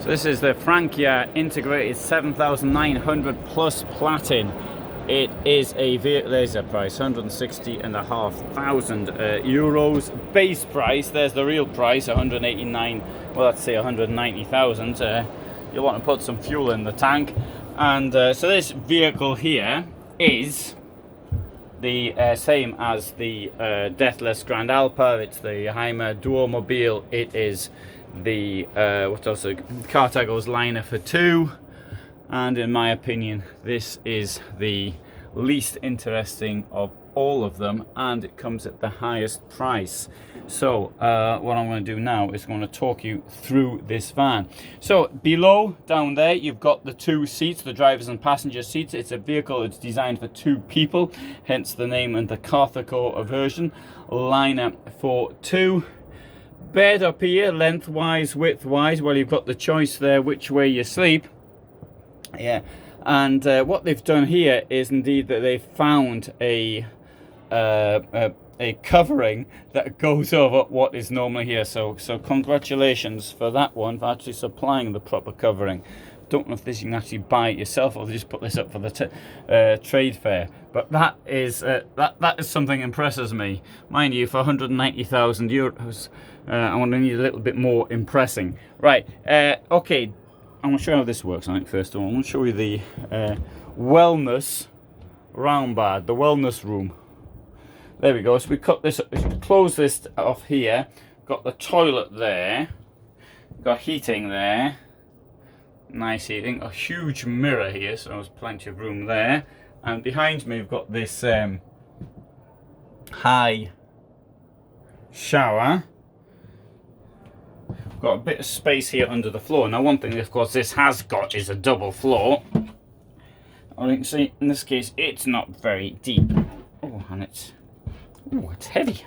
So this is the Frankia integrated 7900 Plus Patin. It is a laser price, 160,500 euros. Base price, there's the real price, 189, well let's say 190,000. You'll want to put some fuel in the tank. And so this vehicle here is the same as the Dethleffs Grand Alpa. It's the Hymer Duomobile. It is the what else? Cartago's liner for 2, and in my opinion, this is the least interesting of all of them, and it comes at the highest price. So what I'm going to do now is going to talk you through this van. So below, down there, you've got the 2 seats, the drivers and passenger seats. It's a vehicle that's designed for 2 people, hence the name and the Cartago version. Liner for 2. Bed up here, lengthwise, widthwise. Well, you've got the choice there which way you sleep. Yeah, and what they've done here is indeed that they've found a covering that goes over what is normally here. So congratulations for that one, for actually supplying the proper covering. Don't know if this you can actually buy it yourself, or they just put this up for the trade fair. But that is that is something that impresses me. Mind you, for 190,000 euros, I want to need a little bit more impressing. Right, okay, I'm going to show you how this works. I think first of all, I'm going to show you the wellness roundbar, the wellness room. There we go. So we cut this up, close this off here. Got the toilet there. Got heating there. Nice heating. A huge mirror here, so there's plenty of room there. And behind me, we've got this high shower. Got a bit of space here under the floor. Now, one thing, of course, this has got is a double floor. I can see in this case, it's not very deep. Oh, and it's heavy.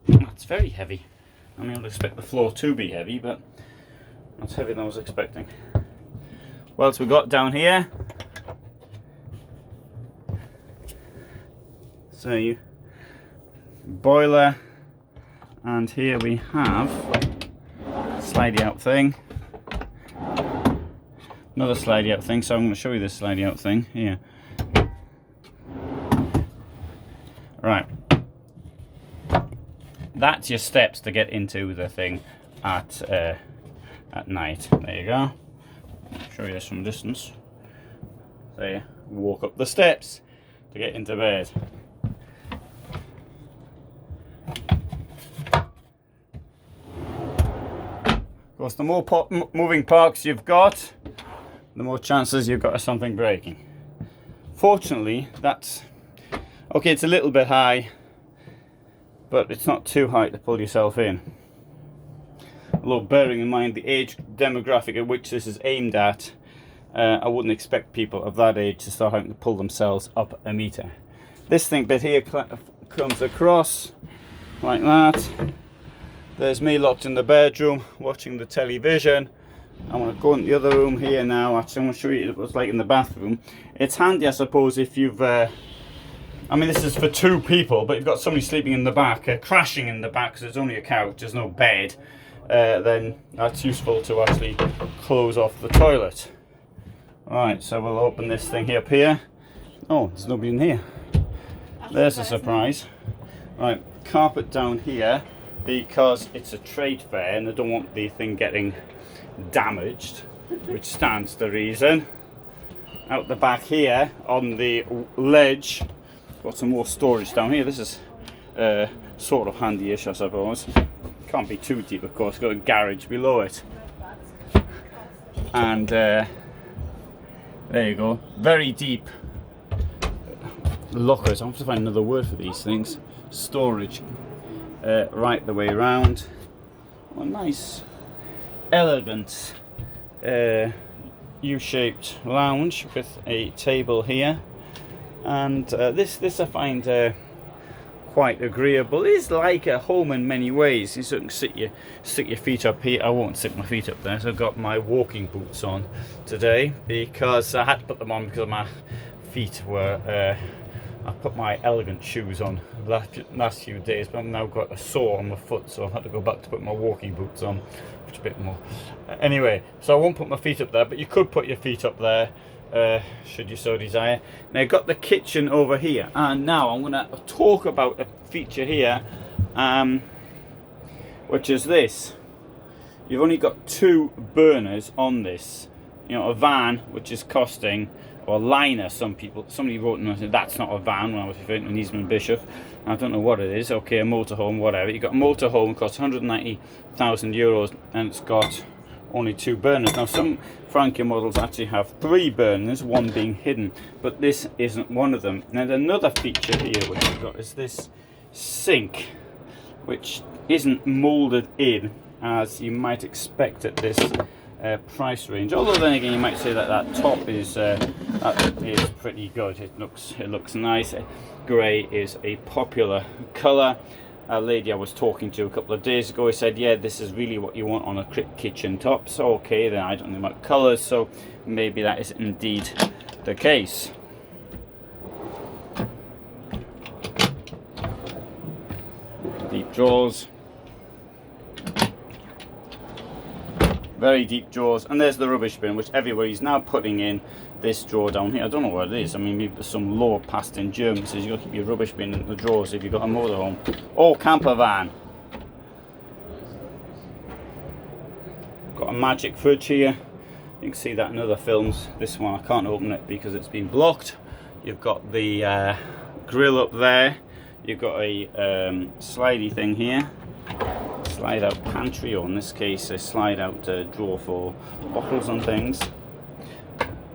That's very heavy. I mean, I would expect the floor to be heavy, but that's heavier than I was expecting. What else we got down here? So, boiler, and here we have slidey out thing. Another slidey out thing. So I'm going to show you this slidey out thing here. Right. That's your steps to get into the thing at night. There you go. I'll show you this from a distance. There you walk up the steps to get into bed. Of course, the more moving parts you've got, the more chances you've got of something breaking. Fortunately, that's okay. It's a little bit high, but it's not too high to pull yourself in. Although, bearing in mind the age demographic at which this is aimed at, I wouldn't expect people of that age to start having to pull themselves up a meter. This thing bit here comes across like that. There's me locked in the bedroom watching the television. I want to go in the other room here now. Actually, I'm going to show you what it's like in the bathroom. It's handy, I suppose, if you've I mean, this is for 2 people, but you've got somebody sleeping in the back, crashing in the back because there's only a couch, there's no bed. Then that's useful to actually close off the toilet. Alright, so we'll open this thing up here. Oh, there's nobody in here. There's a surprise. Right, carpet down here because it's a trade fair and I don't want the thing getting damaged, which stands to reason. Out the back here on the ledge, got some more storage down here. This is sort of handy-ish, I suppose. Can't be too deep, of course. Got a garage below it, and there you go. Very deep lockers. I have to find another word for these things. Storage, right the way around. Oh, nice, elegant U-shaped lounge with a table here, and this I find quite agreeable. It is like a home in many ways. You sort of stick your feet up here. I won't stick my feet up there, so I've got my walking boots on today because I had to put them on because my feet were I put my elegant shoes on the last few days, but I've now got a sore on my foot, so I've had to go back to put my walking boots on, which is a bit more. Anyway, so I won't put my feet up there, but you could put your feet up there, should you so desire. Now I've got the kitchen over here, and now I'm going to talk about a feature here, which is this. You've only got 2 burners on this. You know, a van, which is costing, or liner, somebody wrote and said that's not a van when I was referring to an Eastman Bishop. I don't know what it is. Okay, a motorhome, whatever. You've got a motorhome, it costs €190,000, and it's got only 2 burners. Now some Frankia models actually have 3 burners, one being hidden, but this isn't one of them. Now another feature here which you've got is this sink, which isn't moulded in as you might expect at this price range. Although then again, you might say that that top is pretty good. It looks nice. Grey is a popular colour. A lady I was talking to a couple of days ago, said, yeah, this is really what you want on a kitchen top. So okay, then I don't know about colours, so maybe that is indeed the case. Deep drawers. Very deep drawers, and there's the rubbish bin, which everybody's now putting in this drawer down here. I don't know what it is. I mean, maybe there's some law passed in Germany says you've got to keep your rubbish bin in the drawers if you've got a motorhome. Oh, camper van. Got a magic fridge here. You can see that in other films. This one I can't open it because it's been blocked. You've got the grill up there. You've got a slidey thing here. Slide out pantry, or in this case a slide out drawer for bottles and things.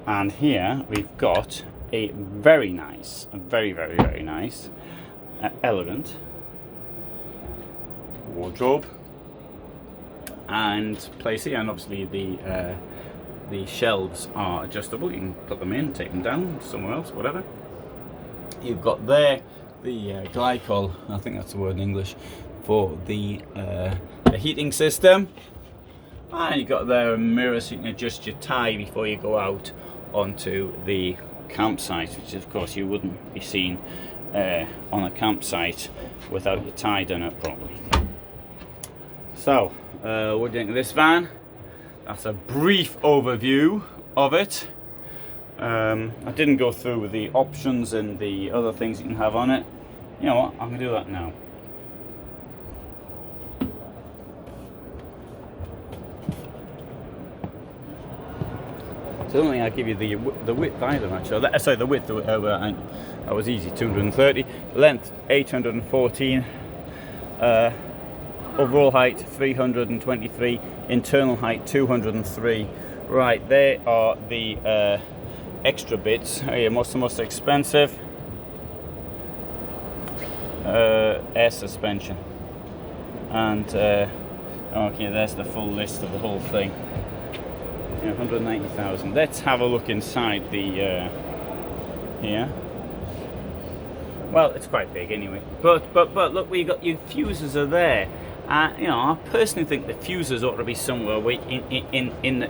And here we've got a very nice, very nice, elegant wardrobe and place here. And obviously the shelves are adjustable. You can put them in, take them down somewhere else, whatever. You've got there the glycol, I think that's the word in English, for the heating system. And you got there a mirror so you can adjust your tie before you go out onto the campsite, which of course you wouldn't be seen on a campsite without your tie done up properly. So what do you think of this van? That's a brief overview of it. I didn't go through with the options and the other things you can have on it. You know what, I'm going to do that now. So I don't think I'll give you the width either, actually. Sorry, the width, that was easy, 230. Length, 814. Overall height, 323. Internal height, 203. Right, there are the extra bits. Oh, yeah, most expensive. Air suspension. And, okay, there's the full list of the whole thing. 190,000. Let's have a look inside the here. Well, it's quite big anyway. But look, we got your fuses are there. You know, I personally think the fuses ought to be somewhere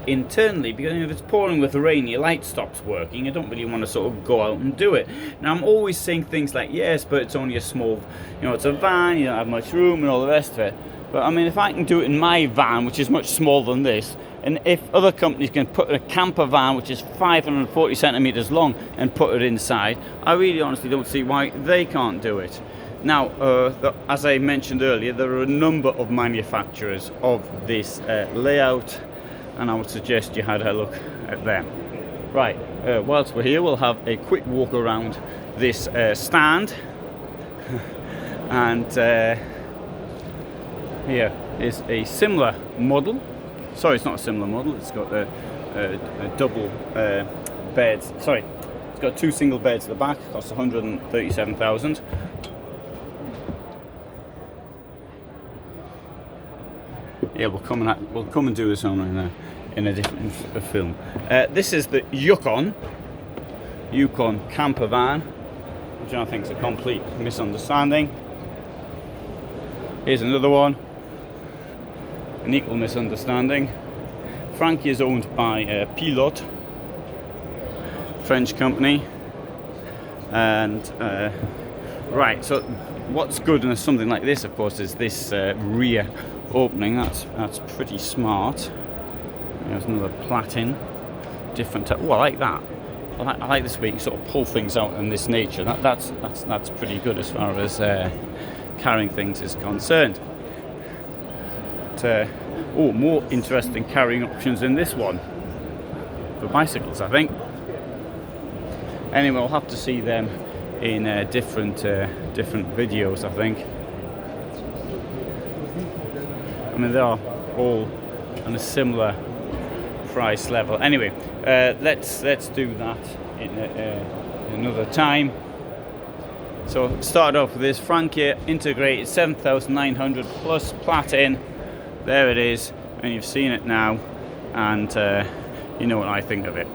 internally, because if it's pouring with rain, your light stops working. You don't really want to sort of go out and do it. Now, I'm always saying things like, yes, but it's only a small, you know, it's a van, you don't have much room and all the rest of it. But I mean, if I can do it in my van, which is much smaller than this, and if other companies can put a camper van, which is 540 centimeters long, and put it inside, I really honestly don't see why they can't do it. Now, as I mentioned earlier, there are a number of manufacturers of this layout, and I would suggest you had a look at them. Right, whilst we're here, we'll have a quick walk around this stand. And here is a similar model. Sorry, it's not a similar model. It's got a double beds. Sorry, it's got 2 single beds at the back. It costs 137,000. Yeah, we'll come and do this on in a different film. This is the Yukon camper van, which I think is a complete misunderstanding. Here's another one. An equal misunderstanding. Frankia is owned by Pilot, French company. And right, so what's good in something like this, of course, is this rear opening. That's pretty smart. There's another Patin, different. Oh, I like that. I like this way you can sort of pull things out in this nature. That's pretty good as far as carrying things is concerned. But, more interesting carrying options in this one for bicycles, I think. Anyway, we'll have to see them in different videos, I think. I mean, they are all on a similar price level. Anyway, let's do that in another time. So start off with this Frankia integrated 7900 Plus Patin. There it is, and you've seen it now, and you know what I think of it.